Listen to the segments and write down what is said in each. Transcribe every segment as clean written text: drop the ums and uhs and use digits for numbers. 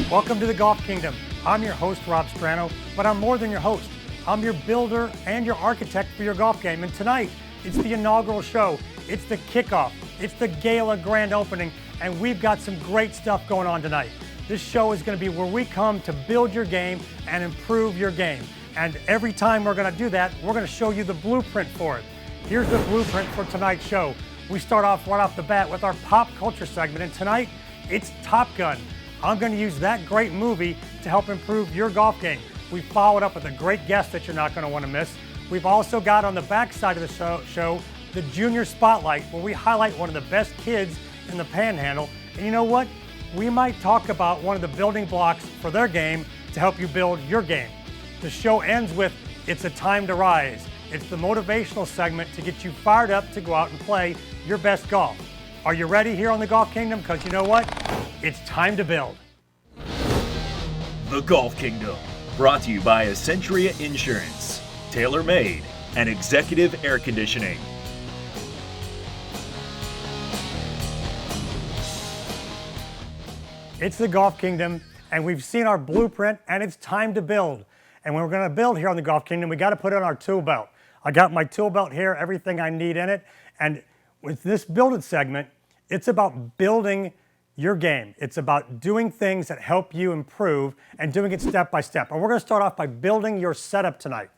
Welcome to the Golf Kingdom. I'm your host, Rob Strano, but I'm more than your host. I'm your builder and your architect for your golf game. And tonight, it's the inaugural show. It's the kickoff. It's the gala grand opening. And we've got some great stuff going on tonight. This show is going to be where we come to build your game and improve your game. And every time we're going to do that, we're going to show you the blueprint for it. Here's the blueprint for tonight's show. We start off right off the bat with our pop culture segment. And tonight, it's Top Gun. I'm going to use that great movie to help improve your golf game. We followed up with a great guest that you're not going to want to miss. We've also got on the back side of the show the Junior Spotlight, where we highlight one of the best kids in the Panhandle. And you know what? We might talk about one of the building blocks for their game to help you build your game. The show ends with It's a Time to Rise. It's the motivational segment to get you fired up to go out and play your best golf. Are you ready here on the Golf Kingdom? Because you know what? It's time to build. The Golf Kingdom, brought to you by Essentia Insurance, TaylorMade, and Executive Air Conditioning. It's the Golf Kingdom, and we've seen our blueprint, and it's time to build. And when we're going to build here on the Golf Kingdom, we got to put on our tool belt. I got my tool belt here, everything I need in it. And with this Build It segment, it's about building your game. It's about doing things that help you improve and doing it step by step. And we're going to start off by building your setup tonight.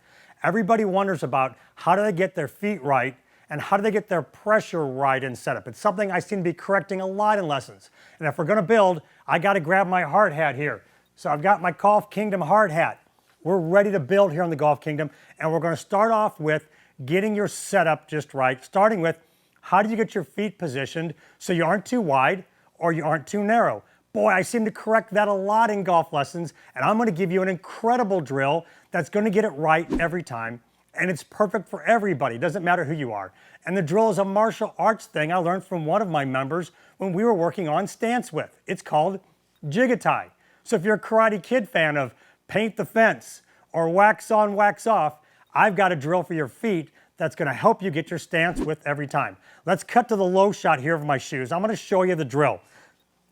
Everybody wonders about how do they get their feet right and how do they get their pressure right in setup. It's something I seem to be correcting a lot in lessons. And if we're going to build, I got to grab my hard hat here. So I've got my Golf Kingdom hard hat. We're ready to build here on the Golf Kingdom, and we're going to start off with getting your setup just right, starting with how do you get your feet positioned so you aren't too wide or you aren't too narrow. Boy, I seem to correct that a lot in golf lessons, and I'm going to give you an incredible drill that's going to get it right every time, and it's perfect for everybody. It doesn't matter who you are. And the drill is a martial arts thing I learned from one of my members when we were working on stance width. It's called Jigatai. So if you're a Karate Kid fan of paint the fence or wax on, wax off, I've got a drill for your feet that's going to help you get your stance width every time. Let's cut to the low shot here of my shoes. I'm going to show you the drill.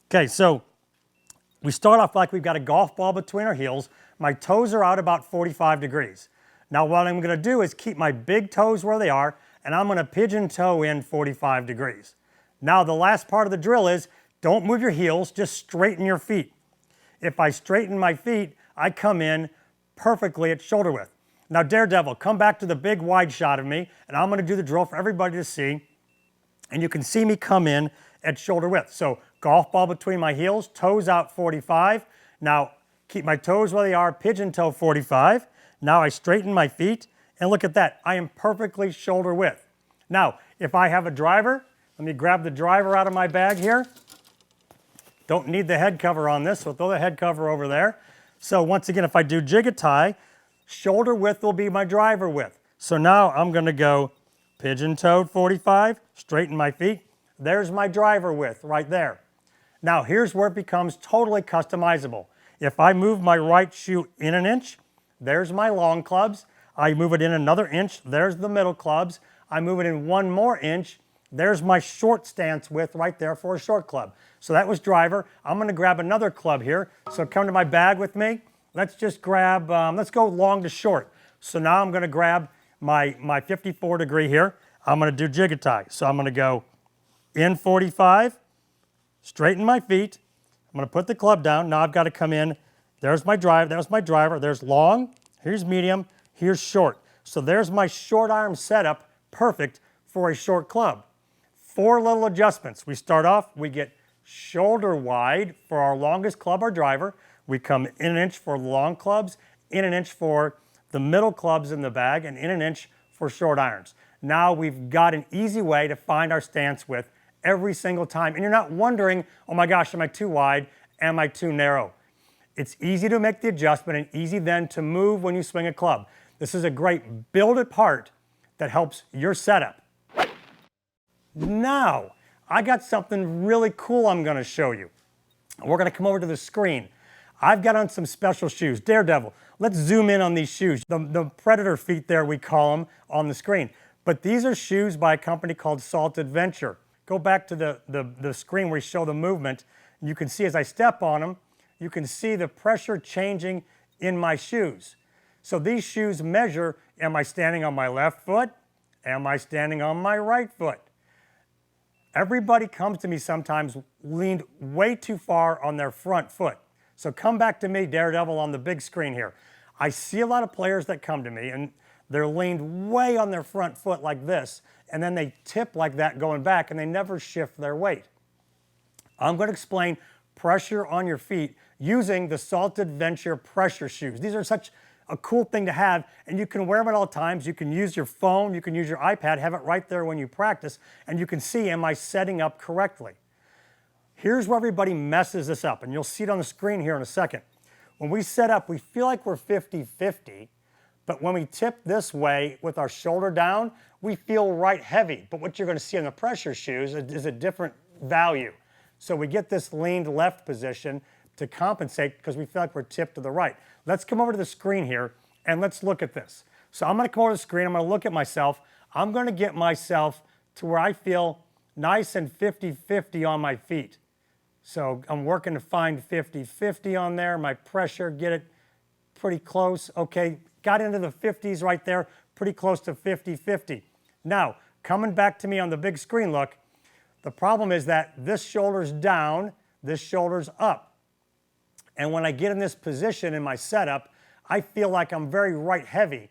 Okay, so we start off like we've got a golf ball between our heels. My toes are out about 45 degrees. Now what I'm going to do is keep my big toes where they are, and I'm going to pigeon toe in 45 degrees. Now the last part of the drill is don't move your heels, just straighten your feet. If I straighten my feet, I come in perfectly at shoulder width. Now Daredevil, come back to the big wide shot of me, and I'm going to do the drill for everybody to see. And you can see me come in at shoulder width. So golf ball between my heels, toes out 45. Now keep my toes where they are, pigeon toe 45. Now I straighten my feet, and look at that. I am perfectly shoulder width. Now, if I have a driver, let me grab the driver out of my bag here. Don't need the head cover on this, so throw the head cover over there. So once again, if I do Jigatai, shoulder width will be my driver width. So now I'm going to go pigeon toed 45, straighten my feet. There's my driver width right there. Now here's where it becomes totally customizable. If I move my right shoe in an inch, there's my long clubs. I move it in another inch, there's the middle clubs. I move it in one more inch, there's my short stance width right there for a short club. So that was driver. I'm going to grab another club here. So come to my bag with me. Let's just grab, let's go long to short. So now I'm going to grab my 54 degree here. I'm going to do Jigatai. So I'm going to go in 45, straighten my feet. I'm going to put the club down. Now I've got to come in. There's my drive. There's my driver. There's long. Here's medium. Here's short. So there's my short arm setup, perfect for a short club. 4 little adjustments. We start off, we get shoulder wide for our longest club, our driver. We come in an inch for long clubs, in an inch for the middle clubs in the bag, and in an inch for short irons. Now we've got an easy way to find our stance width every single time. And you're not wondering, oh my gosh, am I too wide? Am I too narrow? It's easy to make the adjustment and easy then to move when you swing a club. This is a great build-it part that helps your setup. Now, I got something really cool I'm going to show you. We're going to come over to the screen. I've got on some special shoes. Daredevil, let's zoom in on these shoes. The Predator feet there, we call them, on the screen. But these are shoes by a company called Salt Adventure. Go back to the screen where we show the movement. You can see as I step on them, you can see the pressure changing in my shoes. So these shoes measure, am I standing on my left foot? Am I standing on my right foot? Everybody comes to me sometimes leaned way too far on their front foot. So come back to me, Daredevil, on the big screen here. I see a lot of players that come to me and they're leaned way on their front foot like this, and then they tip like that going back and they never shift their weight. I'm going to explain pressure on your feet using the Salted Venture pressure shoes. These are such a cool thing to have, and you can wear them at all times. You can use your phone, you can use your iPad, have it right there when you practice, and you can see, am I setting up correctly? Here's where everybody messes this up, and you'll see it on the screen here in a second. When we set up, we feel like we're 50-50, but when we tip this way with our shoulder down, we feel right heavy. But what you're going to see on the pressure shoes is a different value. So we get this leaned left position to compensate because we feel like we're tipped to the right. Let's come over to the screen here and let's look at this. So I'm going to come over to the screen, I'm going to look at myself. I'm going to get myself to where I feel nice and 50-50 on my feet. So I'm working to find 50-50 on there. My pressure, get it pretty close. Okay, got into the 50s right there, pretty close to 50-50. Now, coming back to me on the big screen, look, the problem is that this shoulder's down, this shoulder's up. And when I get in this position in my setup, I feel like I'm very right heavy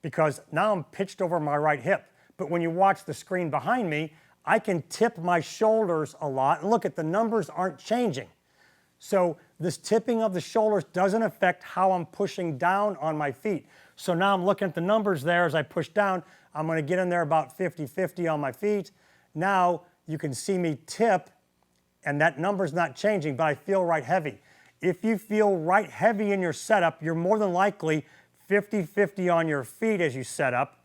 because now I'm pitched over my right hip. But when you watch the screen behind me, I can tip my shoulders a lot. And look at the numbers aren't changing. So this tipping of the shoulders doesn't affect how I'm pushing down on my feet. So now I'm looking at the numbers there as I push down. I'm going to get in there about 50-50 on my feet. Now you can see me tip, and that number's not changing, but I feel right heavy. If you feel right heavy in your setup, you're more than likely 50-50 on your feet as you set up,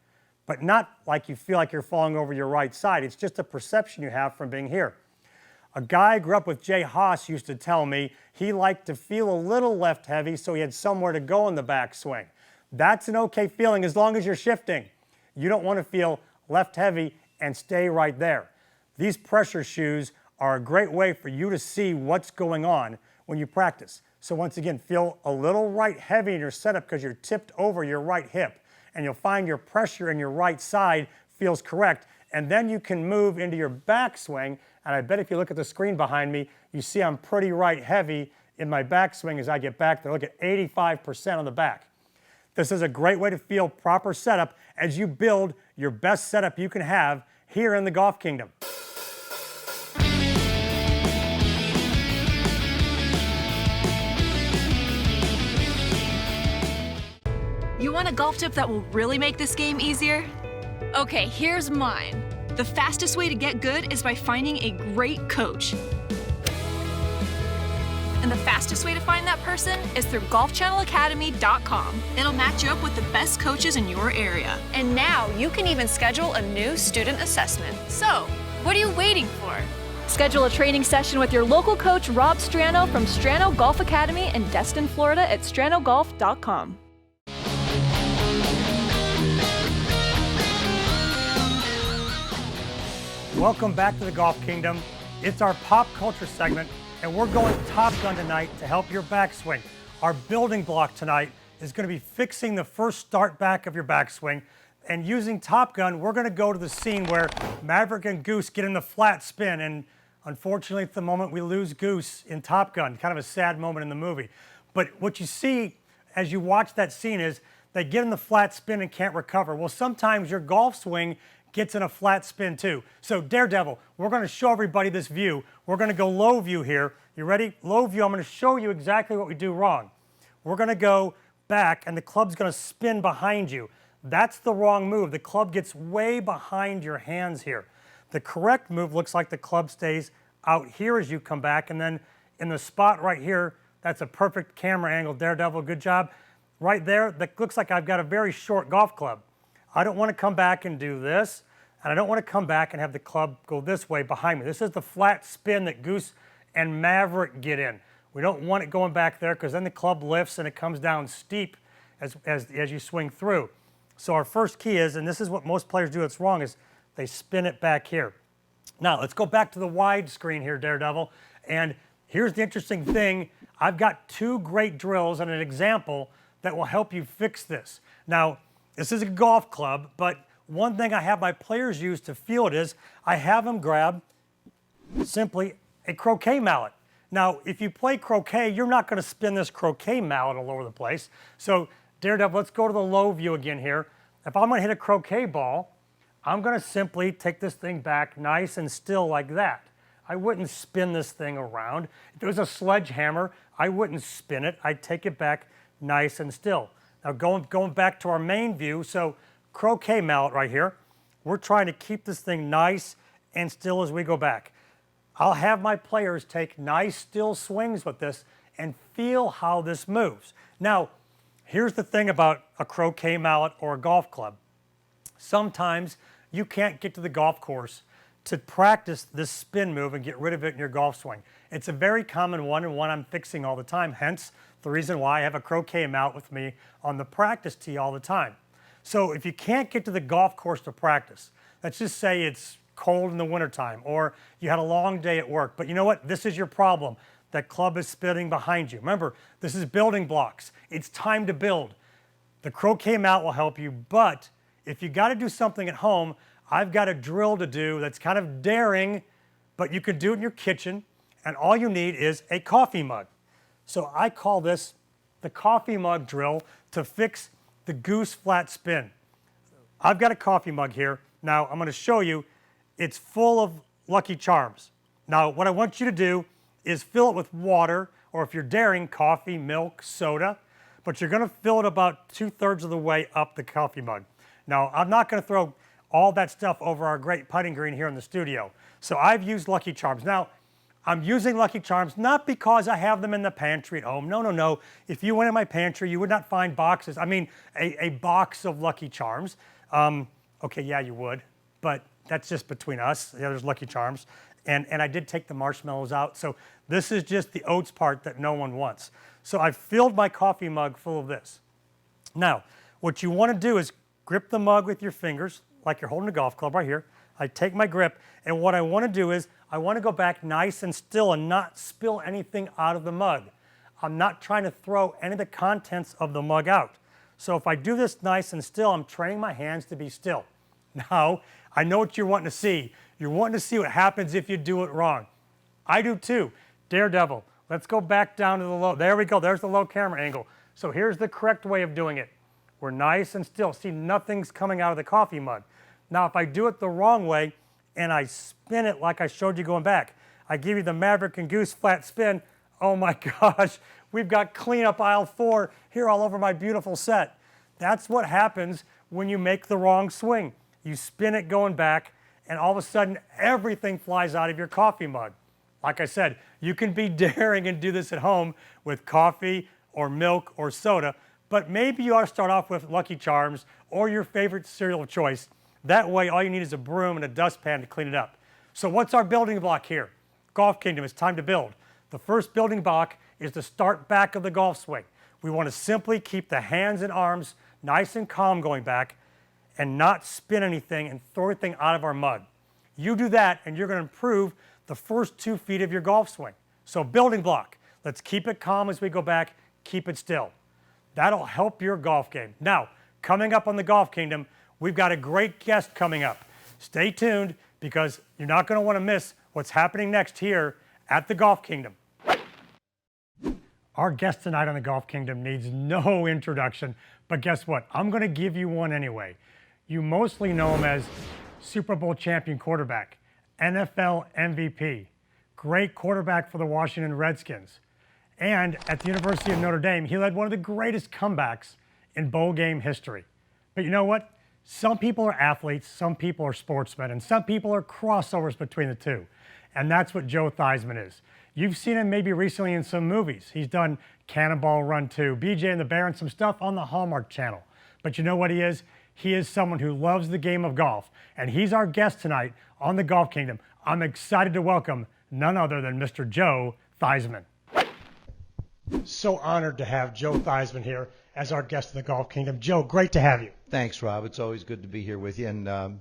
but not like you feel like you're falling over your right side. It's just a perception you have from being here. A guy I grew up with, Jay Haas, used to tell me he liked to feel a little left heavy so he had somewhere to go in the backswing. That's an okay feeling as long as you're shifting. You don't want to feel left heavy and stay right there. These pressure shoes are a great way for you to see what's going on when you practice. So once again, feel a little right heavy in your setup because you're tipped over your right hip, and you'll find your pressure in your right side feels correct, and then you can move into your backswing, and I bet if you look at the screen behind me, you see I'm pretty right heavy in my backswing as I get back there. Look at 85% on the back. This is a great way to feel proper setup as you build your best setup you can have here in the Golf Kingdom. You want a golf tip that will really make this game easier? Okay, here's mine. The fastest way to get good is by finding a great coach. And the fastest way to find that person is through golfchannelacademy.com. It'll match you up with the best coaches in your area. And now you can even schedule a new student assessment. So, what are you waiting for? Schedule a training session with your local coach, Rob Strano from Strano Golf Academy in Destin, Florida at stranogolf.com. Welcome back to the Golf Kingdom. It's our pop culture segment, and we're going Top Gun tonight to help your backswing. Our building block tonight is going to be fixing the first start back of your backswing. And using Top Gun, we're going to go to the scene where Maverick and Goose get in the flat spin. And unfortunately, at the moment, we lose Goose in Top Gun. Kind of a sad moment in the movie. But what you see as you watch that scene is they get in the flat spin and can't recover. Well, sometimes your golf swing gets in a flat spin too. So Daredevil, we're going to show everybody this view. We're going to go low view here. You ready? Low view, I'm going to show you exactly what we do wrong. We're going to go back and the club's going to spin behind you. That's the wrong move. The club gets way behind your hands here. The correct move looks like the club stays out here as you come back, and then in the spot right here, that's a perfect camera angle. Daredevil, good job. Right there, that looks like I've got a very short golf club. I don't want to come back and do this, and I don't want to come back and have the club go this way behind me. This is the flat spin that Goose and Maverick get in. We don't want it going back there because then the club lifts and it comes down steep as you swing through. So our first key is, and this is what most players do that's wrong, is they spin it back here. Now let's go back to the wide screen here, Daredevil, and here's the interesting thing. I've got 2 great drills and an example that will help you fix this. Now, this is a golf club, but one thing I have my players use to feel it is I have them grab simply a croquet mallet. Now, if you play croquet, you're not going to spin this croquet mallet all over the place. So, Daredevil, let's go to the low view again here. If I'm going to hit a croquet ball, I'm going to simply take this thing back nice and still like that. I wouldn't spin this thing around. If it was a sledgehammer, I wouldn't spin it. I'd take it back nice and still. Now going back to our main view, so croquet mallet right here, we're trying to keep this thing nice and still as we go back. I'll have my players take nice still swings with this and feel how this moves. Now, here's the thing about a croquet mallet or a golf club. Sometimes you can't get to the golf course to practice this spin move and get rid of it in your golf swing. It's a very common one and one I'm fixing all the time, hence the reason why I have a croquet mallet with me on the practice tee all the time. So if you can't get to the golf course to practice, let's just say it's cold in the wintertime or you had a long day at work, but you know what? This is your problem. That club is spinning behind you. Remember, this is building blocks. It's time to build. The croquet mallet will help you, but if you got to do something at home, I've got a drill to do that's kind of daring, but you can do it in your kitchen, and all you need is a coffee mug. So I call this the coffee mug drill to fix the goose flat spin. I've got a coffee mug here. Now I'm going to show you, it's full of Lucky Charms. Now what I want you to do is fill it with water, or if you're daring, coffee, milk, soda, but you're going to fill it about 2/3 of the way up the coffee mug. Now I'm not going to throw all that stuff over our great putting green here in the studio. So I've used Lucky Charms. Now, I'm using Lucky Charms not because I have them in the pantry at home. No, no, no. If you went in my pantry, you would not find boxes. I mean, a box of Lucky Charms. Okay, yeah, you would, but that's just between us. Yeah, there's Lucky Charms. And I did take the marshmallows out. So this is just the oats part that no one wants. So I've filled my coffee mug full of this. Now, what you want to do is grip the mug with your fingers, like you're holding a golf club right here. I take my grip, and what I want to do is I want to go back nice and still and not spill anything out of the mug. I'm not trying to throw any of the contents of the mug out. So if I do this nice and still, I'm training my hands to be still. Now, I know what you're wanting to see. You're wanting to see what happens if you do it wrong. I do too. Daredevil, let's go back down to the low. There we go. There's the low camera angle. So here's the correct way of doing it. We're nice and still. See, nothing's coming out of the coffee mug. Now, if I do it the wrong way and I spin it like I showed you going back, I give you the Maverick and Goose flat spin. Oh my gosh, we've got cleanup aisle 4 here all over my beautiful set. That's what happens when you make the wrong swing. You spin it going back, and all of a sudden, everything flies out of your coffee mug. Like I said, you can be daring and do this at home with coffee or milk or soda, but maybe you ought to start off with Lucky Charms or your favorite cereal of choice. That way, all you need is a broom and a dustpan to clean it up. So what's our building block here? Golf Kingdom, it's time to build. The first building block is the start back of the golf swing. We want to simply keep the hands and arms nice and calm going back and not spin anything and throw anything out of our mug. You do that and you're going to improve the first 2 feet of your golf swing. So building block, let's keep it calm as we go back, keep it still. That'll help your golf game. Now, coming up on the Golf Kingdom, we've got a great guest coming up. Stay tuned because you're not going to want to miss what's happening next here at the Golf Kingdom. Our guest tonight on the Golf Kingdom needs no introduction, but guess what? I'm going to give you one anyway. You mostly know him as Super Bowl champion quarterback, NFL MVP, great quarterback for the Washington Redskins. And at the University of Notre Dame, he led one of the greatest comebacks in bowl game history. But you know what? Some people are athletes, some people are sportsmen, and some people are crossovers between the two. And that's what Joe Theismann is. You've seen him maybe recently in some movies. He's done Cannonball Run 2, BJ and the Bear, and some stuff on the Hallmark Channel. But you know what he is? He is someone who loves the game of golf. And he's our guest tonight on the Golf Kingdom. I'm excited to welcome none other than Mr. Joe Theismann. So honored to have Joe Theismann here as our guest in the Golf Kingdom. Joe, great to have you. Thanks, Rob. It's always good to be here with you, and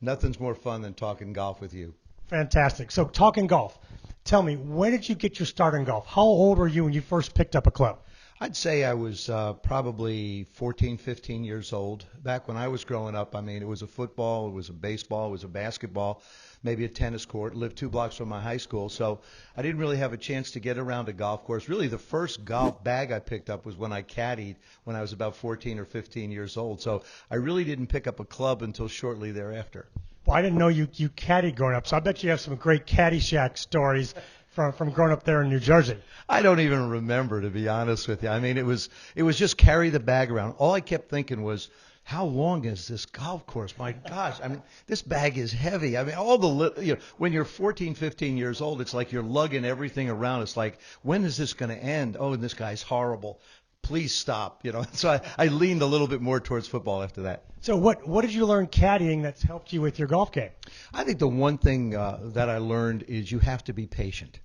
nothing's more fun than talking golf with you. Fantastic. So talking golf, Tell me, when did you get your start in golf? How old were you when you first picked up a club? I'd say I was probably 14, 15 years old. Back when I was growing up, I mean, it was a football, it was a baseball, it was a basketball, maybe a tennis court. Lived 2 blocks from my high school, so I didn't really have a chance to get around a golf course. Really, the first golf bag I picked up was when I caddied when I was about 14 or 15 years old. So I really didn't pick up a club until shortly thereafter. Well, I didn't know you caddied growing up, so I bet you have some great Caddyshack stories from growing up there in New Jersey. I don't even remember, to be honest with you. I mean, it was just carry the bag around. All I kept thinking was, how long is this golf course? My gosh, I mean, this bag is heavy. I mean, when you're 14, 15 years old, it's like you're lugging everything around. It's like, when is this going to end? Oh, and this guy's horrible. Please stop. So I leaned a little bit more towards football after that. So what did you learn caddying that's helped you with your golf game? I think the one thing that I learned is you have to be patient.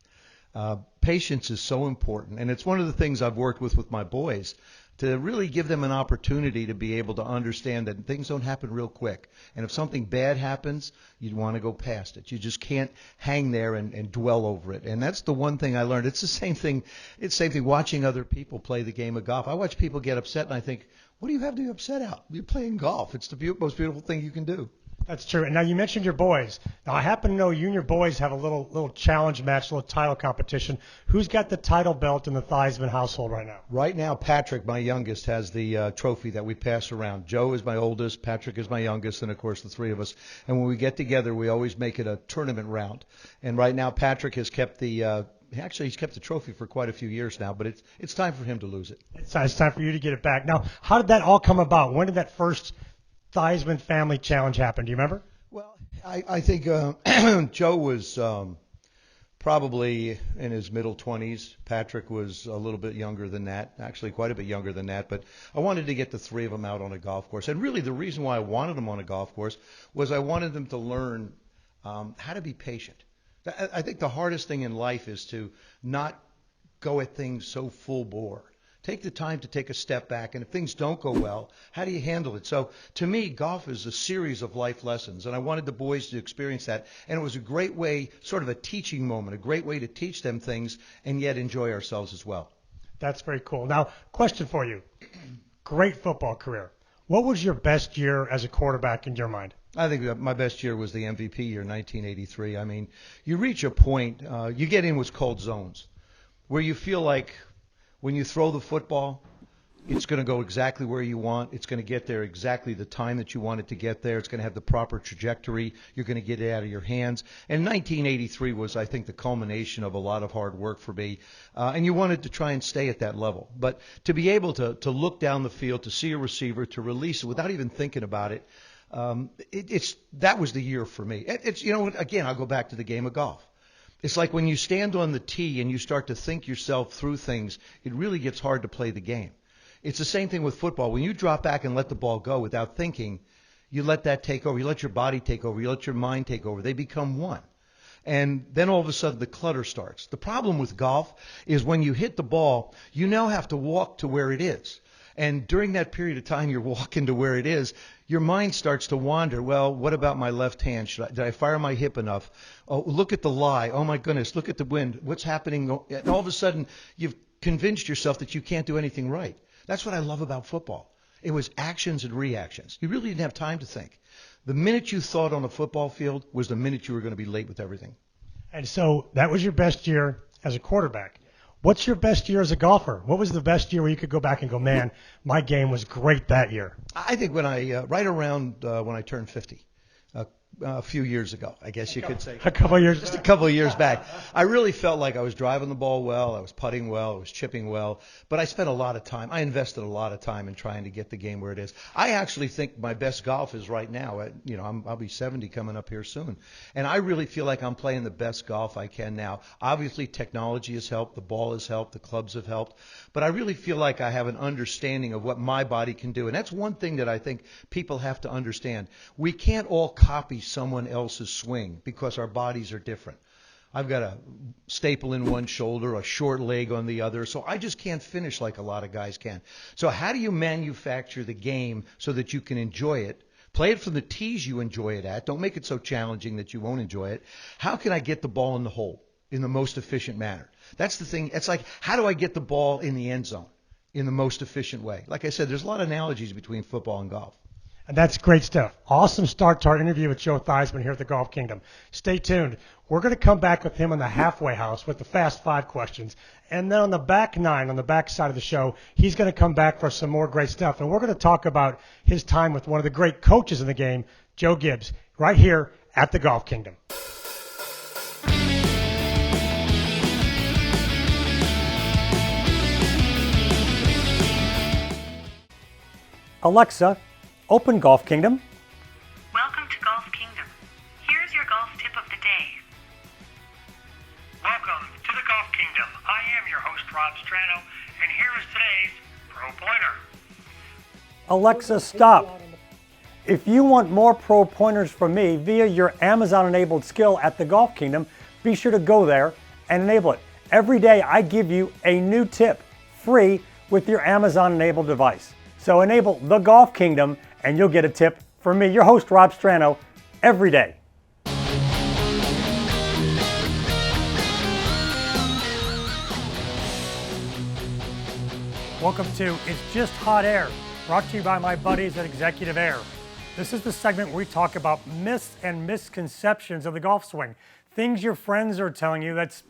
Patience is so important, and it's one of the things I've worked with my boys, to really give them an opportunity to be able to understand that things don't happen real quick. And if something bad happens, you'd want to go past it. You just can't hang there and dwell over it. And that's the one thing I learned. It's the same thing. It's the same thing watching other people play the game of golf. I watch people get upset, and I think, what do you have to be upset about? You're playing golf. It's the most beautiful thing you can do. That's true. And now you mentioned your boys. Now I happen to know you and your boys have a little challenge match, a little title competition. Who's got the title belt in the Theismann household right now? Right now, Patrick, my youngest, has the trophy that we pass around. Joe is my oldest, Patrick is my youngest, and of course the three of us. And when we get together, we always make it a tournament round. And right now, Patrick has kept he's kept the trophy for quite a few years now, but it's time for him to lose it. It's time for you to get it back. Now, how did that all come about? When did that first Theismann Family Challenge happen? Do you remember? Well, I think Joe was probably in his middle 20s. Patrick was a little bit younger than that, actually quite a bit younger than that. But I wanted to get the three of them out on a golf course. And really the reason why I wanted them on a golf course was I wanted them to learn how to be patient. I think the hardest thing in life is to not go at things so full bore. Take the time to take a step back, and if things don't go well, how do you handle it? So to me, golf is a series of life lessons, and I wanted the boys to experience that. And it was a great way, sort of a teaching moment, a great way to teach them things and yet enjoy ourselves as well. That's very cool. Now, question for you. Great football career. What was your best year as a quarterback in your mind? I think that my best year was the MVP year, 1983. I mean, you reach a point, you get in what's called zones, where you feel like when you throw the football, it's going to go exactly where you want. It's going to get there exactly the time that you want it to get there. It's going to have the proper trajectory. You're going to get it out of your hands. And 1983 was, I think, the culmination of a lot of hard work for me. And you wanted to try and stay at that level. But to be able to look down the field, to see a receiver, to release it without even thinking about it, that was the year for me. Again, I'll go back to the game of golf. It's like when you stand on the tee and you start to think yourself through things, it really gets hard to play the game. It's the same thing with football. When you drop back and let the ball go without thinking, you let that take over. You let your body take over. You let your mind take over. They become one. And then all of a sudden the clutter starts. The problem with golf is when you hit the ball, you now have to walk to where it is. And during that period of time you're walking to where it is, your mind starts to wander. Well, what about my left hand? Did I fire my hip enough? Oh, look at the lie. Oh, my goodness, look at the wind. What's happening? And all of a sudden, you've convinced yourself that you can't do anything right. That's what I love about football. It was actions and reactions. You really didn't have time to think. The minute you thought on a football field was the minute you were going to be late with everything. And so that was your best year as a quarterback. What's your best year as a golfer? What was the best year where you could go back and go, man, my game was great that year? I think when right around when I turned 50, a few years ago, I guess you could say. A couple of years. Just a couple of years back. I really felt like I was driving the ball well, I was putting well, I was chipping well, but I spent a lot of time. I invested a lot of time in trying to get the game where it is. I actually think my best golf is right now. I'll be 70 coming up here soon, and I really feel like I'm playing the best golf I can now. Obviously, technology has helped, the ball has helped, the clubs have helped, but I really feel like I have an understanding of what my body can do, and that's one thing that I think people have to understand. We can't all copy someone else's swing because our bodies are different. I've got a staple in one shoulder, a short leg on the other, so I just can't finish like a lot of guys can. So how do you manufacture the game so that you can enjoy it? Play it from the tees you enjoy it at. Don't make it so challenging that you won't enjoy it. How can I get the ball in the hole? in the most efficient manner. That's the thing. It's like, how do I get the ball in the end zone in the most efficient way? Like I said, there's a lot of analogies between football and golf. And that's great stuff. Awesome start to our interview with Joe Theismann here at the Golf Kingdom. Stay tuned. We're going to come back with him in the halfway house with the Fast 5 questions. And then on the back 9, on the back side of the show, he's going to come back for some more great stuff. And we're going to talk about his time with one of the great coaches in the game, Joe Gibbs, right here at the Golf Kingdom. Alexa, open Golf Kingdom. Welcome to Golf Kingdom. Here's your golf tip of the day. Welcome to the Golf Kingdom. I am your host, Rob Strano, and here is today's Pro Pointer. Alexa, stop. If you want more Pro Pointers from me via your Amazon-enabled skill at the Golf Kingdom, be sure to go there and enable it. Every day I give you a new tip, free, with your Amazon-enabled device. So enable the Golf Kingdom and you'll get a tip from me, your host, Rob Strano, every day. Welcome to It's Just Hot Air, brought to you by my buddies at Executive Air. This is the segment where we talk about myths and misconceptions of the golf swing. Things your friends are telling you it's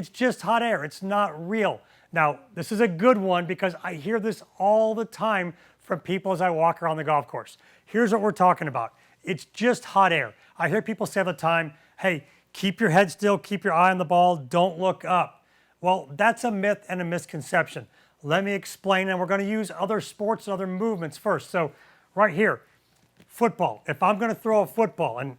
just hot air, it's not real. Now, this is a good one because I hear this all the time from people as I walk around the golf course. Here's what we're talking about. It's just hot air. I hear people say all the time, hey, keep your head still, keep your eye on the ball, don't look up. Well, that's a myth and a misconception. Let me explain, and we're going to use other sports and other movements first. So right here, football. If I'm going to throw a football, and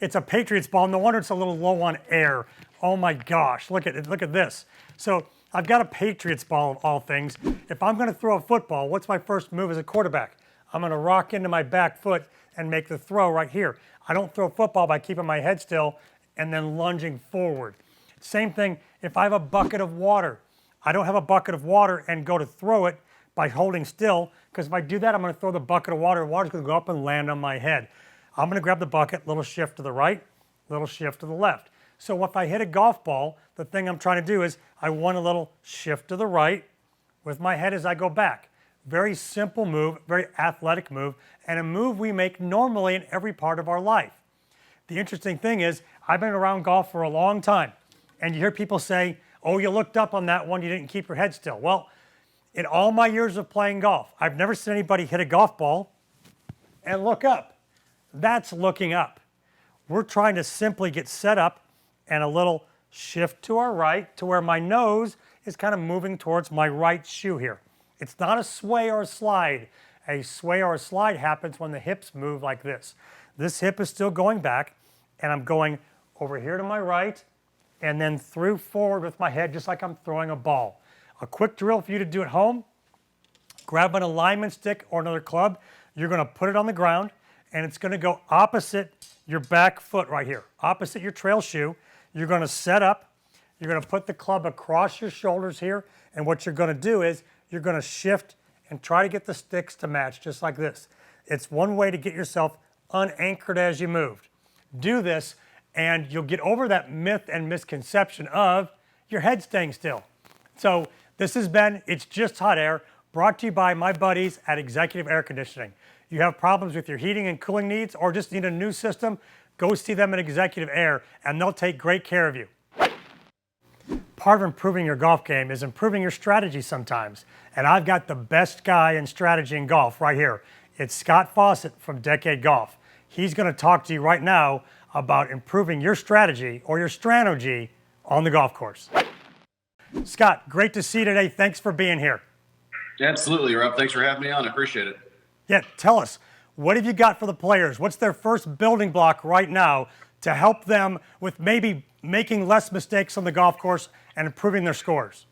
it's a Patriots ball, no wonder it's a little low on air. Oh my gosh, look at it, look at this. So I've got a Patriots ball of all things. If I'm going to throw a football, what's my first move as a quarterback? I'm going to rock into my back foot and make the throw right here. I don't throw football by keeping my head still and then lunging forward. Same thing if I have a bucket of water. I don't have a bucket of water and go to throw it by holding still, because if I do that, I'm going to throw the bucket of water. The water's going to go up and land on my head. I'm going to grab the bucket, little shift to the right, little shift to the left. So if I hit a golf ball, the thing I'm trying to do is I want a little shift to the right with my head as I go back. Very simple move, very athletic move, and a move we make normally in every part of our life. The interesting thing is I've been around golf for a long time, and you hear people say, oh, you looked up on that one, you didn't keep your head still. Well, in all my years of playing golf, I've never seen anybody hit a golf ball and look up. That's looking up. We're trying to simply get set up and a little shift to our right to where my nose is kind of moving towards my right shoe here. It's not a sway or a slide. A sway or a slide happens when the hips move like this. This hip is still going back, and I'm going over here to my right and then through forward with my head just like I'm throwing a ball. A quick drill for you to do at home. Grab an alignment stick or another club. You're going to put it on the ground, and it's going to go opposite your back foot right here, opposite your trail shoe. You're going to set up. You're going to put the club across your shoulders here, and what you're going to do is you're going to shift and try to get the sticks to match just like this. It's one way to get yourself unanchored as you moved. Do this, and you'll get over that myth and misconception of your head staying still. So this has been It's Just Hot Air, brought to you by my buddies at Executive Air Conditioning. You have problems with your heating and cooling needs or just need a new system, go see them at Executive Air, and they'll take great care of you. Part of improving your golf game is improving your strategy sometimes. And I've got the best guy in strategy in golf right here. It's Scott Fawcett from Decade Golf. He's going to talk to you right now about improving your strategy or your strategy on the golf course. Scott, great to see you today. Thanks for being here. Absolutely, Rob. Thanks for having me on. I appreciate it. Yeah, tell us, what have you got for the players? What's their first building block right now to help them with maybe making less mistakes on the golf course and improving their scores?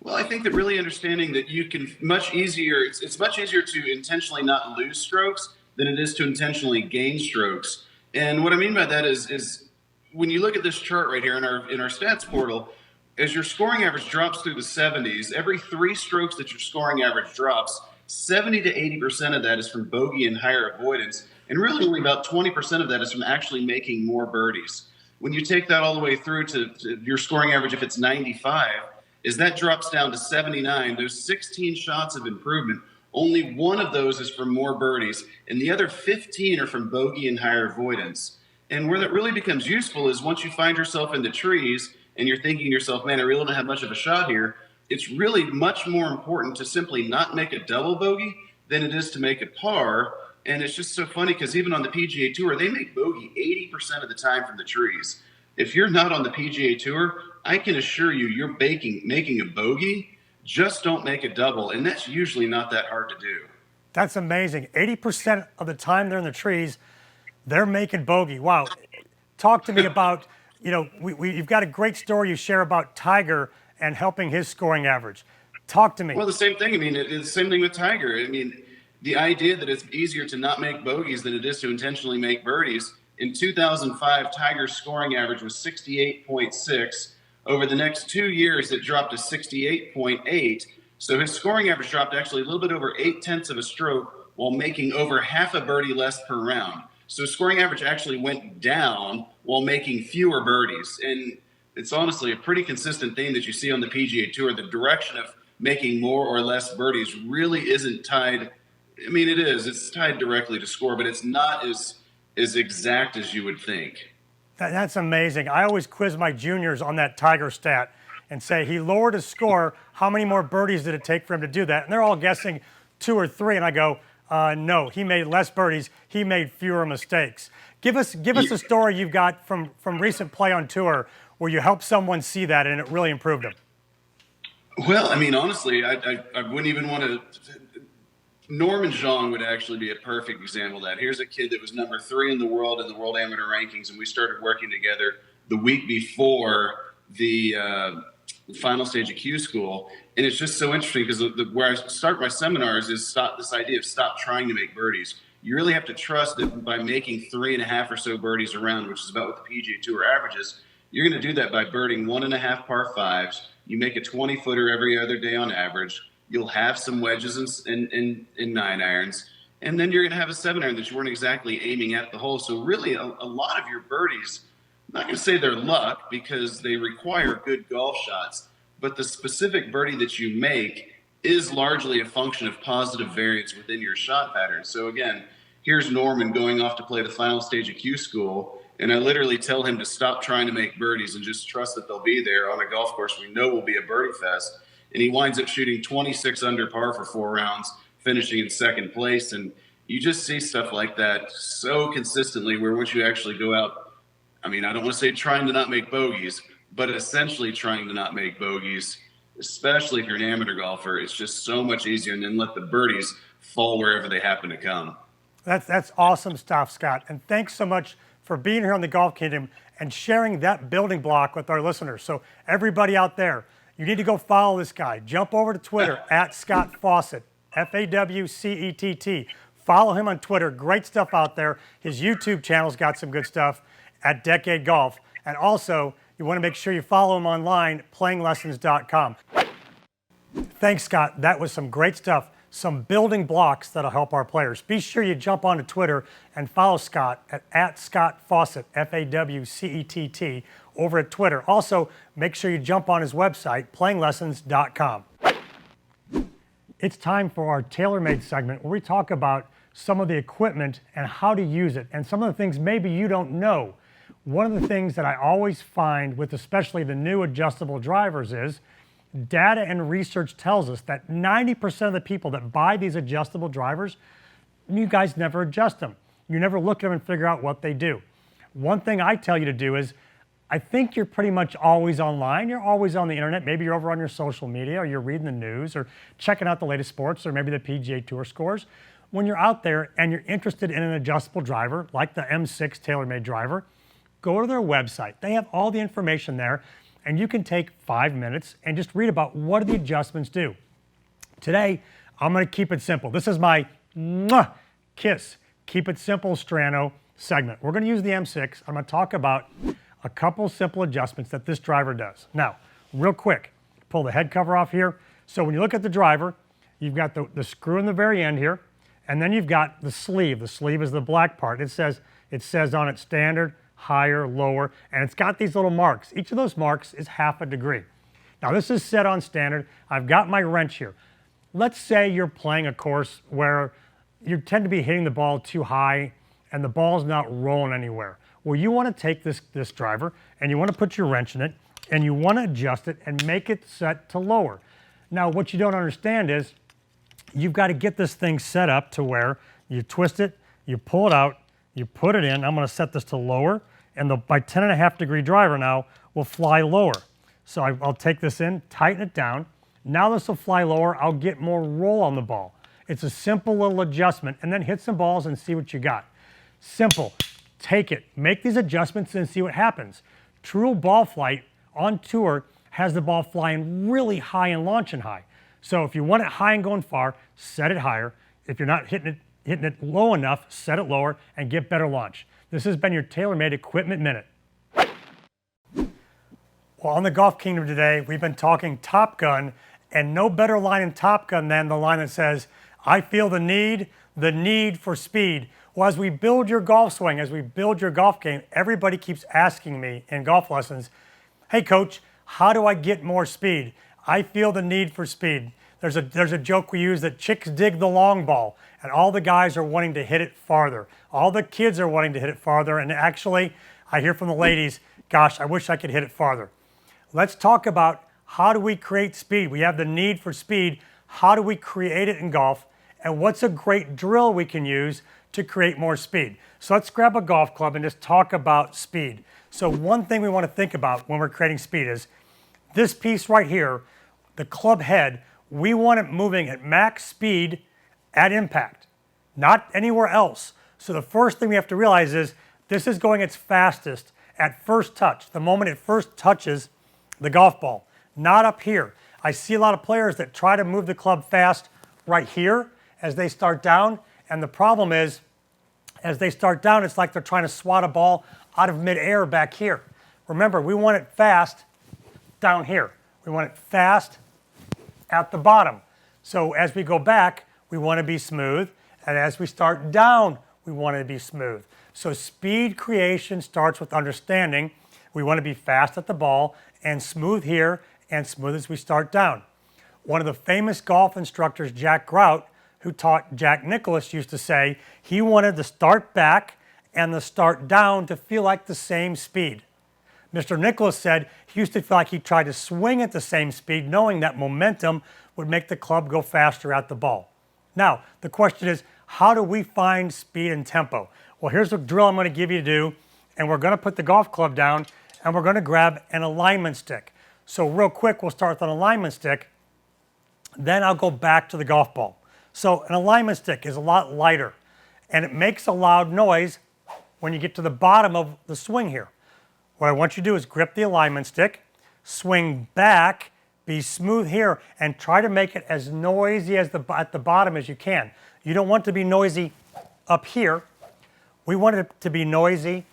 Well, I think that really understanding that you can it's much easier to intentionally not lose strokes than it is to intentionally gain strokes. And what I mean by that is when you look at this chart right here in our stats portal, as your scoring average drops through the 70s, every 3 strokes that your scoring average drops, 70 to 80% of that is from bogey and higher avoidance, and really only about 20% of that is from actually making more birdies. when you take that all the way through to your scoring average, if it's 95, is that drops down to 79. There's 16 shots of improvement. Only one of those is from more birdies, and the other 15 are from bogey and higher avoidance. And where that really becomes useful is once you find yourself in the trees and you're thinking to yourself, man, I really don't have much of a shot here. It's really much more important to simply not make a double bogey than it is to make a par. And it's just so funny because even on the PGA Tour, they make bogey 80% of the time from the trees. If you're not on the PGA Tour, I can assure you, you're making a bogey. Just don't make a double, and that's usually not that hard to do. That's amazing. 80% of the time they're in the trees, they're making bogey. Wow. Talk to me about, you've got a great story you share about Tiger and helping his scoring average. Talk to me. Well, the same thing. I mean, it's the same thing with Tiger. I mean, the idea that it's easier to not make bogeys than it is to intentionally make birdies. In 2005, Tiger's scoring average was 68.6. Over the next 2 years, it dropped to 68.8. So his scoring average dropped actually a little bit over 0.8 of a stroke while making over half a birdie less per round. So his scoring average actually went down while making fewer birdies. And it's honestly a pretty consistent theme that you see on the PGA Tour. The direction of making more or less birdies really isn't tied. I mean, it is. It's tied directly to score, but it's not as exact as you would think. That's amazing. I always quiz my juniors on that Tiger stat and say he lowered his score. How many more birdies did it take for him to do that? And they're all guessing 2 or 3. And I go, no, he made less birdies. He made fewer mistakes. Give us a story you've got from recent play on tour where you helped someone see that and it really improved them. Well, I mean, honestly, I wouldn't even want to. Norman Zhang would actually be a perfect example of that. Here's a kid that was number 3 in the world amateur rankings, and we started working together the week before the final stage of Q School. And it's just so interesting because where I start my seminars is this idea of stop trying to make birdies. You really have to trust that by making 3.5 or so birdies a round, which is about what the PGA Tour averages, you're going to do that by birding 1.5 par 5s. You make a 20-footer every other day on average. You'll have some wedges in 9-irons, and then you're going to have a 7-iron that you weren't exactly aiming at the hole. So really, a lot of your birdies, I'm not going to say they're luck because they require good golf shots, but the specific birdie that you make is largely a function of positive variance within your shot pattern. So again, here's Norman going off to play the final stage of Q School, and I literally tell him to stop trying to make birdies and just trust that they'll be there on a golf course we know will be a birdie fest. And he winds up shooting 26 under par for 4 rounds, finishing in second place. And you just see stuff like that so consistently where once you actually go out, I mean, I don't want to say trying to not make bogeys, but essentially trying to not make bogeys, especially if you're an amateur golfer, it's just so much easier. And then let the birdies fall wherever they happen to come. That's awesome stuff, Scott. And thanks so much for being here on the Golf Kingdom and sharing that building block with our listeners. So everybody out there, you need to go follow this guy. Jump over to Twitter at Scott Fawcett, Fawcett. Follow him on Twitter. Great stuff out there. His YouTube channel's got some good stuff at Decade Golf. And also, you want to make sure you follow him online, playinglessons.com. Thanks, Scott. That was some great stuff. Some building blocks that'll help our players. Be sure you jump onto Twitter and follow Scott at Scott Fawcett, Fawcett, over at Twitter. Also, make sure you jump on his website, playinglessons.com. It's time for our TaylorMade segment where we talk about some of the equipment and how to use it and some of the things maybe you don't know. One of the things that I always find with especially the new adjustable drivers is data and research tells us that 90% of the people that buy these adjustable drivers, you guys never adjust them. You never look at them and figure out what they do. One thing I tell you to do is I think you're pretty much always online. You're always on the internet. Maybe you're over on your social media or you're reading the news or checking out the latest sports or maybe the PGA Tour scores. When you're out there and you're interested in an adjustable driver like the M6 TaylorMade driver, go to their website. They have all the information there and you can take 5 minutes and just read about what do the adjustments do. Today, I'm going to keep it simple. This is my kiss, keep it simple Strano segment. We're going to use the M6. I'm going to talk about a couple simple adjustments that this driver does. Now, real quick, pull the head cover off here. So when you look at the driver, you've got the screw in the very end here, and then you've got the sleeve. The sleeve is the black part. It says on it standard, higher, lower, and it's got these little marks. Each of those marks is half a degree. Now this is set on standard. I've got my wrench here. Let's say you're playing a course where you tend to be hitting the ball too high and the ball's not rolling anywhere. Well, you want to take this driver and you want to put your wrench in it and you want to adjust it and make it set to lower. Now, what you don't understand is you've got to get this thing set up to where you twist it, you pull it out, you put it in. I'm going to set this to lower, and my 10.5 degree driver now will fly lower. So I'll take this in, tighten it down. Now this will fly lower. I'll get more roll on the ball. It's a simple little adjustment, and then hit some balls and see what you got. Simple. Take it, make these adjustments and see what happens. True ball flight on tour has the ball flying really high and launching high. So if you want it high and going far, set it higher. If you're not hitting it low enough, set it lower and get better launch. This has been your TaylorMade Equipment Minute. Well, on the Golf Kingdom today, we've been talking Top Gun, and no better line in Top Gun than the line that says, I feel the need for speed. Well, as we build your golf swing, as we build your golf game, everybody keeps asking me in golf lessons, hey coach, how do I get more speed? I feel the need for speed. There's a joke we use that chicks dig the long ball, and all the guys are wanting to hit it farther. All the kids are wanting to hit it farther, and actually, I hear from the ladies, gosh, I wish I could hit it farther. Let's talk about how do we create speed. We have the need for speed. How do we create it in golf? And what's a great drill we can use to create more speed? So let's grab a golf club and just talk about speed. So one thing we want to think about when we're creating speed is this piece right here, the club head, we want it moving at max speed at impact, not anywhere else. So the first thing we have to realize is this is going its fastest at first touch, the moment it first touches the golf ball, not up here. I see a lot of players that try to move the club fast right here as they start down, and the problem is as they start down, it's like they're trying to swat a ball out of midair back here. Remember, we want it fast down here. We want it fast at the bottom. So as we go back, we want to be smooth, and as we start down, we want it to be smooth. So speed creation starts with understanding we want to be fast at the ball and smooth here and smooth as we start down. One of the famous golf instructors, Jack Grout, who taught Jack Nicklaus, used to say he wanted the start back and the start down to feel like the same speed. Mr. Nicklaus said he used to feel like he tried to swing at the same speed, knowing that momentum would make the club go faster at the ball. Now, the question is, how do we find speed and tempo? Well, here's a drill I'm going to give you to do, and we're going to put the golf club down, and we're going to grab an alignment stick. So real quick, we'll start with an alignment stick, then I'll go back to the golf ball. So an alignment stick is a lot lighter, and it makes a loud noise when you get to the bottom of the swing here. What I want you to do is grip the alignment stick, swing back, be smooth here, and try to make it as noisy as at the bottom as you can. You don't want it to be noisy up here. We want it to be noisy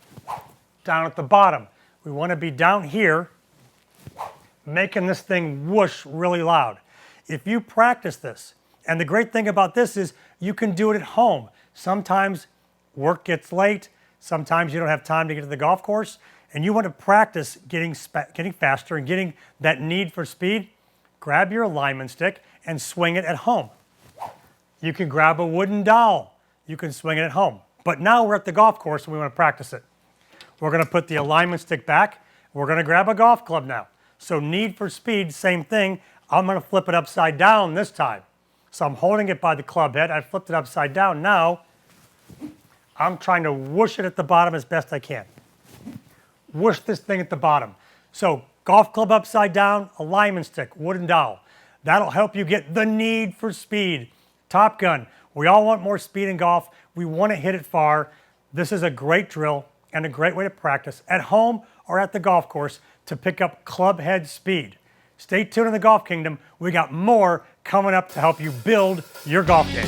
down at the bottom. We want to be down here, making this thing whoosh really loud. If you practice this, and the great thing about this is you can do it at home. Sometimes work gets late, sometimes you don't have time to get to the golf course, and you want to practice getting faster and getting that need for speed, grab your alignment stick and swing it at home. You can grab a wooden dowel. You can swing it at home. But now we're at the golf course and we want to practice it. We're going to put the alignment stick back. We're going to grab a golf club now. So need for speed, same thing. I'm going to flip it upside down this time. So I'm holding it by the club head. I flipped it upside down. Now I'm trying to whoosh it at the bottom as best I can. Whoosh this thing at the bottom. So golf club upside down, alignment stick, wooden dowel. That'll help you get the need for speed. Top Gun. We all want more speed in golf. We want to hit it far. This is a great drill and a great way to practice at home or at the golf course to pick up club head speed. Stay tuned in the Golf Kingdom. We got more coming up to help you build your golf game.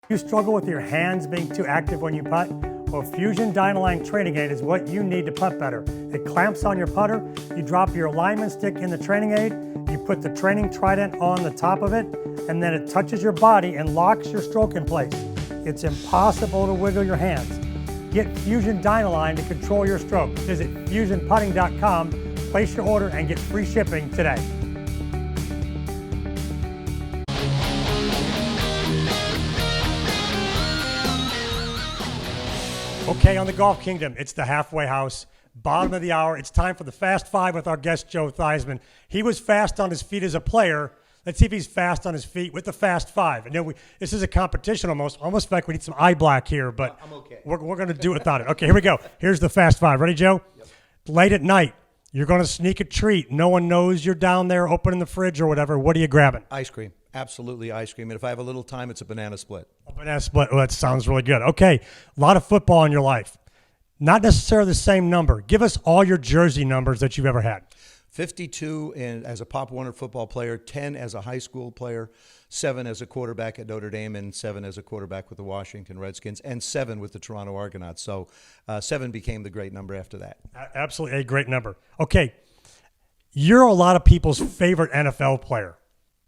You struggle with your hands being too active when you putt? Well, Fusion Dynaline Training Aid is what you need to putt better. It clamps on your putter, you drop your alignment stick in the training aid, you put the training trident on the top of it, and then it touches your body and locks your stroke in place. It's impossible to wiggle your hands. Get Fusion Dynaline to control your stroke. Visit fusionputting.com, place your order, and get free shipping today. Okay, on the Golf Kingdom, it's the halfway house, bottom of the hour. It's time for the Fast Five with our guest, Joe Theismann. He was fast on his feet as a player. Let's see if he's fast on his feet with the Fast Five. I know this is a competition almost like we need some eye black here, but I'm okay. We're going to do it without it. Okay, here we go. Here's the Fast Five. Ready, Joe? Yep. Late at night, you're going to sneak a treat. No one knows you're down there opening the fridge or whatever. What are you grabbing? Ice cream. Absolutely ice cream. And if I have a little time, it's a banana split. A banana split. Well, that sounds really good. Okay, a lot of football in your life. Not necessarily the same number. Give us all your jersey numbers that you've ever had. 52 as a Pop Warner football player, 10 as a high school player, 7 as a quarterback at Notre Dame, and 7 as a quarterback with the Washington Redskins, and 7 with the Toronto Argonauts. So 7 became the great number after that. Absolutely a great number. Okay, you're a lot of people's favorite NFL player.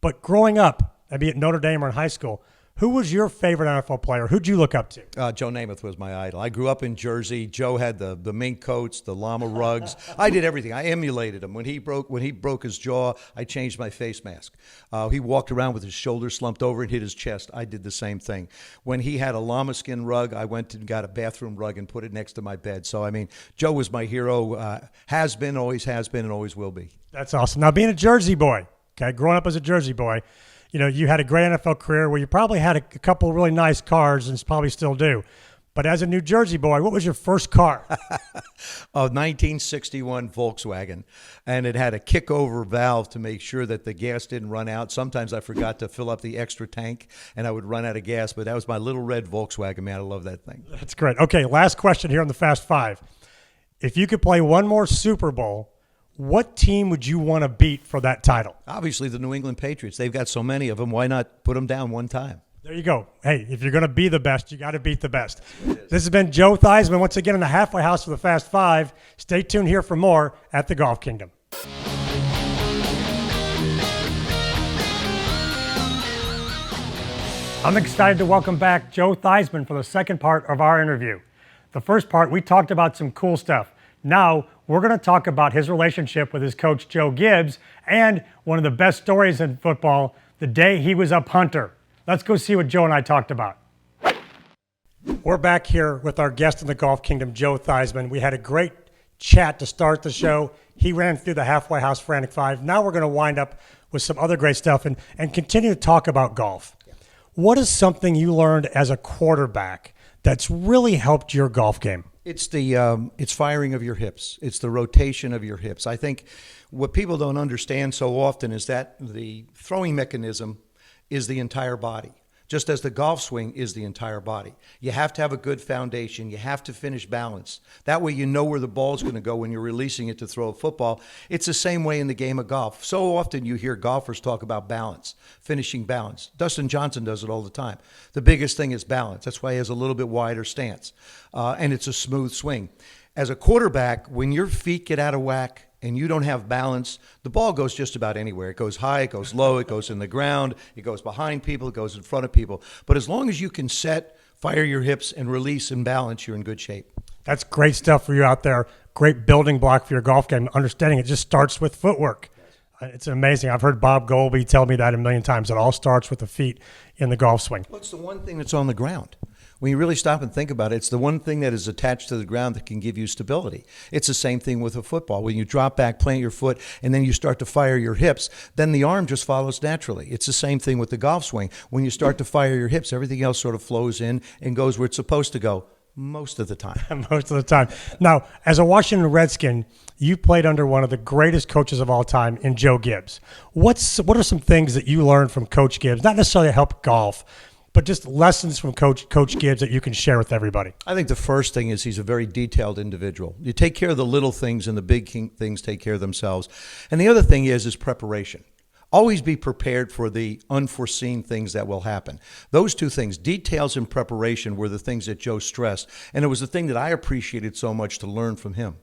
But growing up, maybe at Notre Dame or in high school, who was your favorite NFL player? Who'd you look up to? Joe Namath was my idol. I grew up in Jersey. Joe had the mink coats, the llama rugs. I did everything. I emulated him. When he broke his jaw, I changed my face mask. He walked around with his shoulders slumped over and hit his chest. I did the same thing. When he had a llama skin rug, I went and got a bathroom rug and put it next to my bed. So, I mean, Joe was my hero. Has been, and always will be. That's awesome. Now, being a Jersey boy, okay, growing up as a Jersey boy, you know, you had a great NFL career where you probably had a couple of really nice cars and probably still do. But as a New Jersey boy, what was your first car? A 1961 Volkswagen. And it had a kick-over valve to make sure that the gas didn't run out. Sometimes I forgot to fill up the extra tank, and I would run out of gas. But that was my little red Volkswagen, man. I love that thing. That's great. Okay, last question here on the Fast Five. If you could play one more Super Bowl, what team would you want to beat for that title? Obviously, the New England Patriots. They've got so many of them. Why not put them down one time? There you go. Hey, if you're going to be the best, you got to beat the best. This has been Joe Theismann once again in the halfway house for the Fast Five. Stay tuned here for more at the Golf Kingdom. I'm excited to welcome back Joe Theismann for the second part of our interview. The first part, we talked about some cool stuff. Now, we're going to talk about his relationship with his coach, Joe Gibbs, and one of the best stories in football, the day he was a punter. Let's go see what Joe and I talked about. We're back here with our guest in the Golf Kingdom, Joe Theismann. We had a great chat to start the show. He ran through the halfway house Frantic Five. Now we're going to wind up with some other great stuff and continue to talk about golf. What is something you learned as a quarterback that's really helped your golf game? It's firing of your hips. It's the rotation of your hips. I think what people don't understand so often is that the throwing mechanism is the entire body, just as the golf swing is the entire body. You have to have a good foundation. You have to finish balance. That way you know where the ball's going to go when you're releasing it to throw a football. It's the same way in the game of golf. So often you hear golfers talk about balance, finishing balance. Dustin Johnson does it all the time. The biggest thing is balance. That's why he has a little bit wider stance. And it's a smooth swing. As a quarterback, when your feet get out of whack, and you don't have balance, the ball goes just about anywhere. It goes high, it goes low, it goes in the ground, it goes behind people, it goes in front of people. But as long as you can set, fire your hips, and release and balance, you're in good shape. That's great stuff for you out there. Great building block for your golf game. Understanding it just starts with footwork. It's amazing. I've heard Bob Golby tell me that a million times. It all starts with the feet in the golf swing. Well, it's the one thing that's on the ground. When you really stop and think about it, it's the one thing that is attached to the ground that can give you stability. It's the same thing with a football. When you drop back, plant your foot, and then you start to fire your hips, then the arm just follows naturally. It's the same thing with the golf swing. When you start to fire your hips, everything else sort of flows in and goes where it's supposed to go most of the time. Most of the time. Now, as a Washington Redskin, you played under one of the greatest coaches of all time in Joe Gibbs. What are some things that you learned from Coach Gibbs, not necessarily help golf, but just lessons from Coach Gibbs that you can share with everybody? I think the first thing is he's a very detailed individual. You take care of the little things and the big things take care of themselves. And the other thing is preparation. Always be prepared for the unforeseen things that will happen. Those two things, details and preparation, were the things that Joe stressed. And it was the thing that I appreciated so much to learn from him.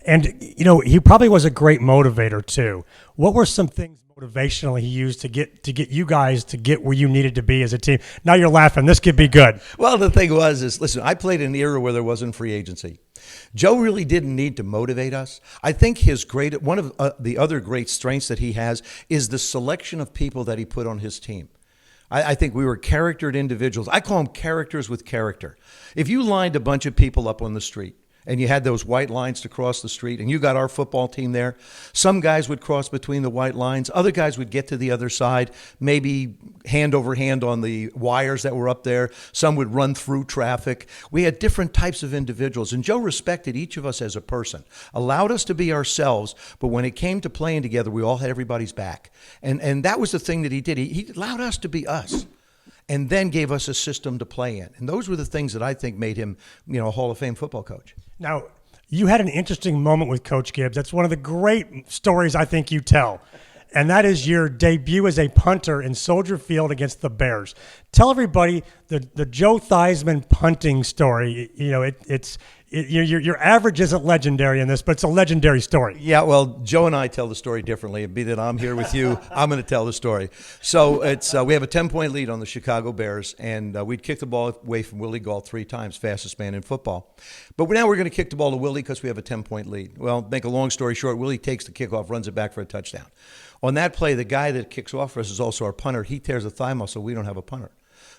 And, you know, he probably was a great motivator too. What were some things motivationally he used to get you guys to get where you needed to be as a team? Now you're laughing. This could be good. Well, the thing was, listen, I played in an era where there wasn't free agency. Joe really didn't need to motivate us. I think one of the other great strengths that he has is the selection of people that he put on his team. I think we were charactered individuals. I call them characters with character. If you lined a bunch of people up on the street, and you had those white lines to cross the street, and you got our football team there, some guys would cross between the white lines. Other guys would get to the other side, maybe hand over hand on the wires that were up there. Some would run through traffic. We had different types of individuals, and Joe respected each of us as a person, allowed us to be ourselves, but when it came to playing together, we all had everybody's back. And that was the thing that he did. He allowed us to be us, and then gave us a system to play in. And those were the things that I think made him, a Hall of Fame football coach. Now, you had an interesting moment with Coach Gibbs. That's one of the great stories I think you tell. And that is your debut as a punter in Soldier Field against the Bears. Tell everybody the Joe Theismann punting story. Your average isn't legendary in this, but it's a legendary story. Yeah, well, Joe and I tell the story differently. Be that I'm here with you, I'm going to tell the story. So we have a 10-point lead on the Chicago Bears, and we'd kick the ball away from Willie Gault 3 times, fastest man in football. But now we're going to kick the ball to Willie because we have a 10-point lead. Well, make a long story short, Willie takes the kickoff, runs it back for a touchdown. On that play, the guy that kicks off for us is also our punter. He tears a thigh muscle. We don't have a punter.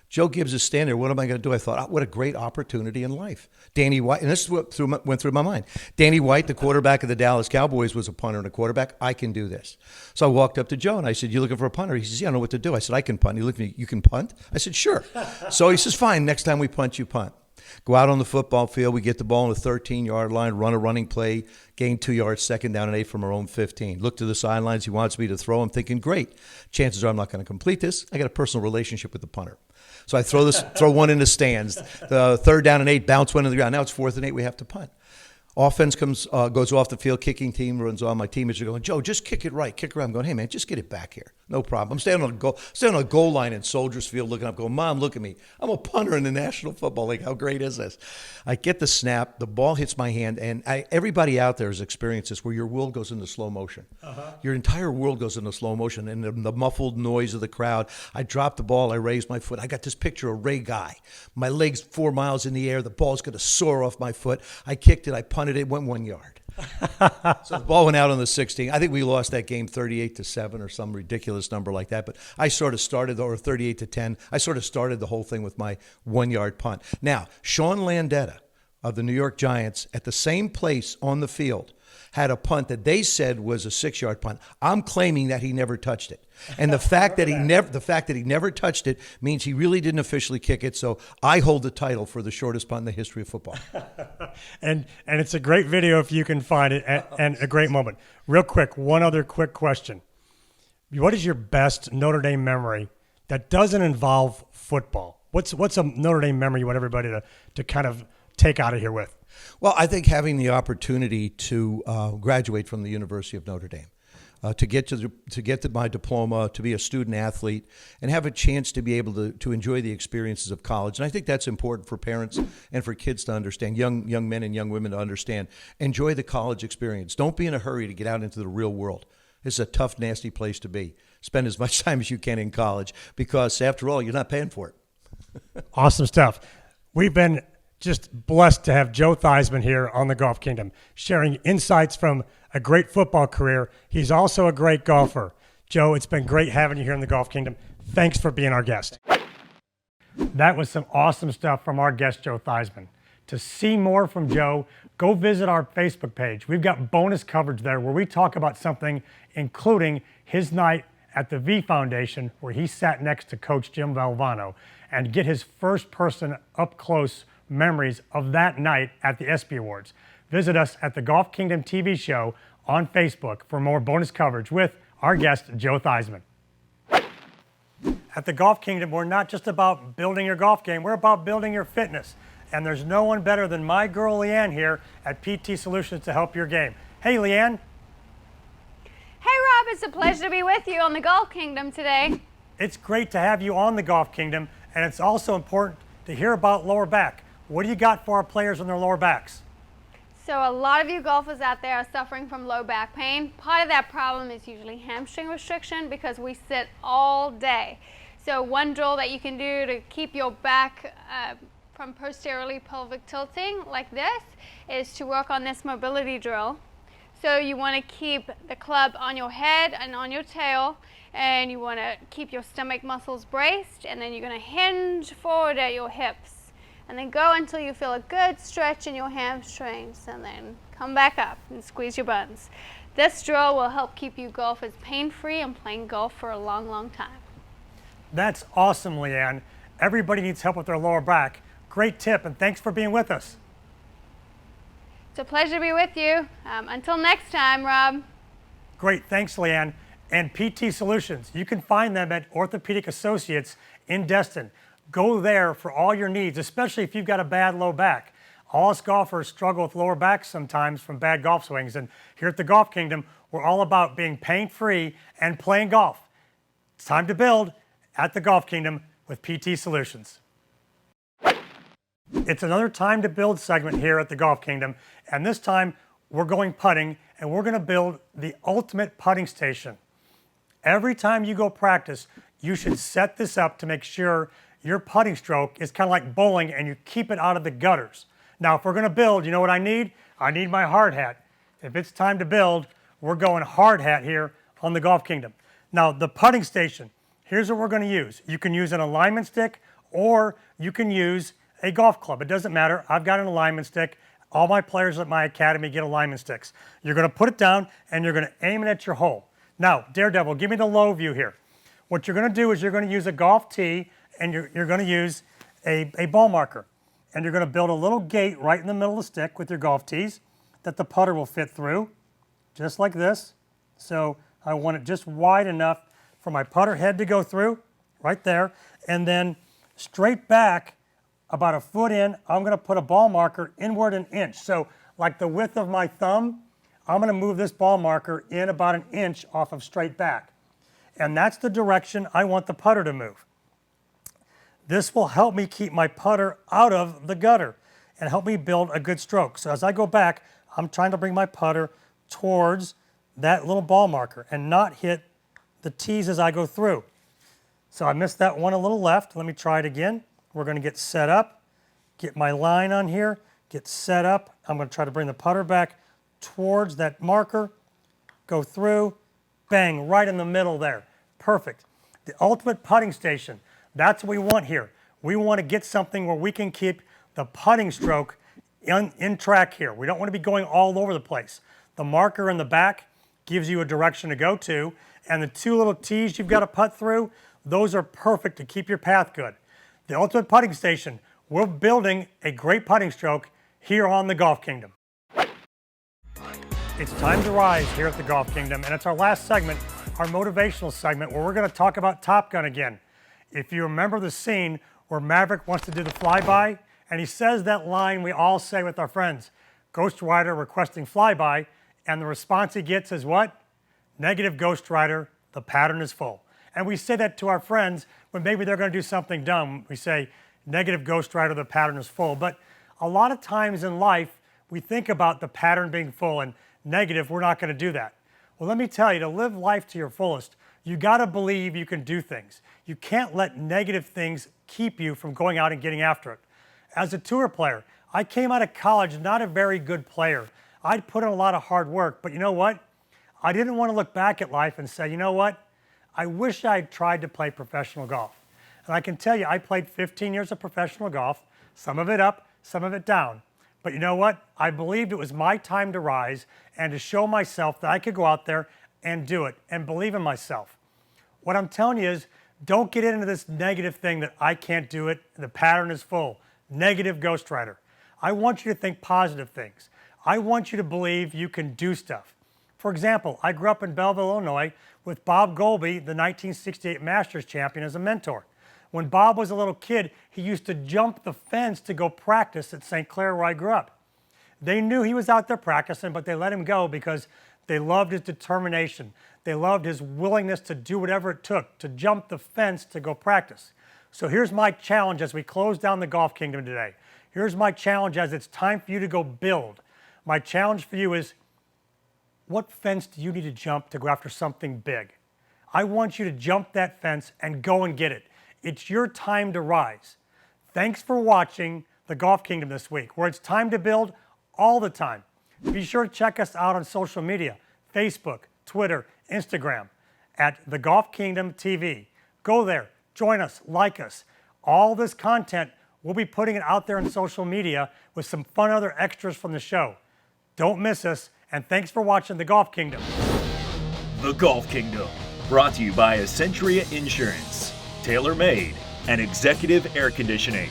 Joe Gibbs is standing there. What am I going to do? I thought, what a great opportunity in life. Danny White, and this is what went through my mind. Danny White, the quarterback of the Dallas Cowboys, was a punter and a quarterback. I can do this. So I walked up to Joe and I said, "You looking for a punter?" He says, "Yeah, I know what to do." I said, "I can punt." He looked at me, "You can punt?" I said, "Sure." So he says, "Fine, next time we punt, you punt." Go out on the football field. We get the ball on the 13-yard line, run a running play, gain 2 yards, 2nd down and 8 from our own 15. Look to the sidelines. He wants me to throw. I'm thinking, great. Chances are I'm not going to complete this. I got a personal relationship with the punter. So I throw one in the stands. The 3rd down and 8, bounce one in the ground. Now it's 4th and 8. We have to punt. Offense goes off the field. Kicking team runs on. My teammates are going, "Joe, just kick it right. Kick around." I'm going, "Hey, man, just get it back here. No problem." I'm standing on a goal line in Soldiers Field looking up, going, "Mom, look at me. I'm a punter in the National Football League. How great is this?" I get the snap. The ball hits my hand. And everybody out there has experienced this where your world goes into slow motion. Uh-huh. Your entire world goes into slow motion. And the muffled noise of the crowd. I drop the ball. I raise my foot. I got this picture of Ray Guy. My leg's 4 miles in the air. The ball's going to soar off my foot. I kicked it. I punted it. It went 1 yard. So the ball went out on the 16. I think we lost that game 38-7 or some ridiculous number like that. But I sort of started, or 38-10. I sort of started the whole thing with my 1-yard punt. Now, Sean Landetta of the New York Giants at the same place on the field had a punt that they said was a 6-yard punt. I'm claiming that he never touched it. And the fact that he never touched it means he really didn't officially kick it. So I hold the title for the shortest punt in the history of football. and it's a great video if you can find it, and a great moment. Real quick, one other quick question. What is your best Notre Dame memory that doesn't involve football? What's a Notre Dame memory you want everybody to kind of take out of here with? Well, I think having the opportunity to graduate from the University of Notre Dame, to get to my diploma, to be a student athlete, and have a chance to be able to enjoy the experiences of college. And I think that's important for parents and for kids to understand, young men and young women to understand. Enjoy the college experience. Don't be in a hurry to get out into the real world. It's a tough, nasty place to be. Spend as much time as you can in college because, after all, you're not paying for it. Awesome stuff. We've been just blessed to have Joe Theismann here on the Golf Kingdom, sharing insights from a great football career. He's also a great golfer. Joe, it's been great having you here in the Golf Kingdom. Thanks for being our guest. That was some awesome stuff from our guest, Joe Theismann. To see more from Joe, go visit our Facebook page. We've got bonus coverage there where we talk about something, including his night at the V Foundation, where he sat next to Coach Jim Valvano, and get his first-person up-close memories of that night at the ESPY Awards. Visit us at the Golf Kingdom TV show on Facebook for more bonus coverage with our guest, Joe Theismann. At the Golf Kingdom, we're not just about building your golf game, we're about building your fitness. And there's no one better than my girl, Leanne, here at PT Solutions to help your game. Hey, Leanne. Hey, Rob, it's a pleasure to be with you on the Golf Kingdom today. It's great to have you on the Golf Kingdom, and it's also important to hear about lower back. What do you got for our players on their lower backs? So a lot of you golfers out there are suffering from low back pain. Part of that problem is usually hamstring restriction because we sit all day. So one drill that you can do to keep your back from posteriorly pelvic tilting like this is to work on this mobility drill. So you want to keep the club on your head and on your tail, and you want to keep your stomach muscles braced, and then you're going to hinge forward at your hips. And then go until you feel a good stretch in your hamstrings, and then come back up and squeeze your buns. This drill will help keep you golfers pain-free and playing golf for a long, long time. That's awesome, Leanne. Everybody needs help with their lower back. Great tip, and thanks for being with us. It's a pleasure to be with you. Until next time, Rob. Great, thanks, Leanne. And PT Solutions, you can find them at Orthopedic Associates in Destin. Go there for all your needs, especially if you've got a bad low back. All us golfers struggle with lower backs sometimes from bad golf swings, and here at the Golf Kingdom, we're all about being pain-free and playing golf. It's time to build at the Golf Kingdom with PT Solutions. It's another time to build segment here at the Golf Kingdom, and this time we're going putting, and we're going to build the ultimate putting station. Every time you go practice, you should set this up to make sure your putting stroke is kind of like bowling and you keep it out of the gutters. Now, if we're going to build, you know what I need? I need my hard hat. If it's time to build, we're going hard hat here on the Golf Kingdom. Now, the putting station, here's what we're going to use. You can use an alignment stick or you can use a golf club. It doesn't matter. I've got an alignment stick. All my players at my academy get alignment sticks. You're going to put it down and you're going to aim it at your hole. Now, Daredevil, give me the low view here. What you're going to do is you're going to use a golf tee and you're going to use a ball marker. And you're going to build a little gate right in the middle of the stick with your golf tees that the putter will fit through, just like this. So I want it just wide enough for my putter head to go through, right there. And then straight back, about a foot in, I'm going to put a ball marker inward an inch. So like the width of my thumb, I'm going to move this ball marker in about an inch off of straight back. And that's the direction I want the putter to move. This will help me keep my putter out of the gutter and help me build a good stroke. So as I go back, I'm trying to bring my putter towards that little ball marker and not hit the tees as I go through. So I missed that one a little left. Let me try it again. We're going to get set up, get my line on here, get set up. I'm going to try to bring the putter back towards that marker, go through, bang, right in the middle there. Perfect. The ultimate putting station. That's what we want here. We want to get something where we can keep the putting stroke in track here. We don't want to be going all over the place. The marker in the back gives you a direction to go to, and the two little tees you've got to putt through, those are perfect to keep your path good. The ultimate putting station, we're building a great putting stroke here on the Golf Kingdom. It's time to rise here at the Golf Kingdom, and it's our last segment, our motivational segment, where we're going to talk about Top Gun again. If you remember the scene where Maverick wants to do the flyby, and he says that line we all say with our friends, Ghost Rider requesting flyby, and the response he gets is what? Negative Ghost Rider, the pattern is full. And we say that to our friends when maybe they're going to do something dumb. We say, negative Ghost Rider, the pattern is full. But a lot of times in life, we think about the pattern being full and negative, we're not going to do that. Well, let me tell you, to live life to your fullest, you got to believe you can do things. You can't let negative things keep you from going out and getting after it. As a tour player, I came out of college not a very good player. I'd put in a lot of hard work, but you know what? I didn't want to look back at life and say, you know what? I wish I'd tried to play professional golf. And I can tell you, I played 15 years of professional golf, some of it up, some of it down. But you know what? I believed it was my time to rise and to show myself that I could go out there and do it and believe in myself. What I'm telling you is, don't get into this negative thing that I can't do it, the pattern is full. Negative Ghost Rider. I want you to think positive things. I want you to believe you can do stuff. For example, I grew up in Belleville, Illinois, with Bob Golby, the 1968 Masters champion, as a mentor. When Bob was a little kid, he used to jump the fence to go practice at St. Clair, where I grew up. They knew he was out there practicing, but they let him go because they loved his determination. They loved his willingness to do whatever it took to jump the fence to go practice. So here's my challenge as we close down the Golf Kingdom today. Here's my challenge as it's time for you to go build. My challenge for you is, what fence do you need to jump to go after something big? I want you to jump that fence and go and get it. It's your time to rise. Thanks for watching The Golf Kingdom this week, where it's time to build all the time. Be sure to check us out on social media, Facebook, Twitter, Instagram, at The Golf Kingdom TV. Go there, join us, like us. All this content, we'll be putting it out there on social media with some fun other extras from the show. Don't miss us, and thanks for watching The Golf Kingdom. The Golf Kingdom, brought to you by Essentia Insurance, TaylorMade, and Executive Air Conditioning.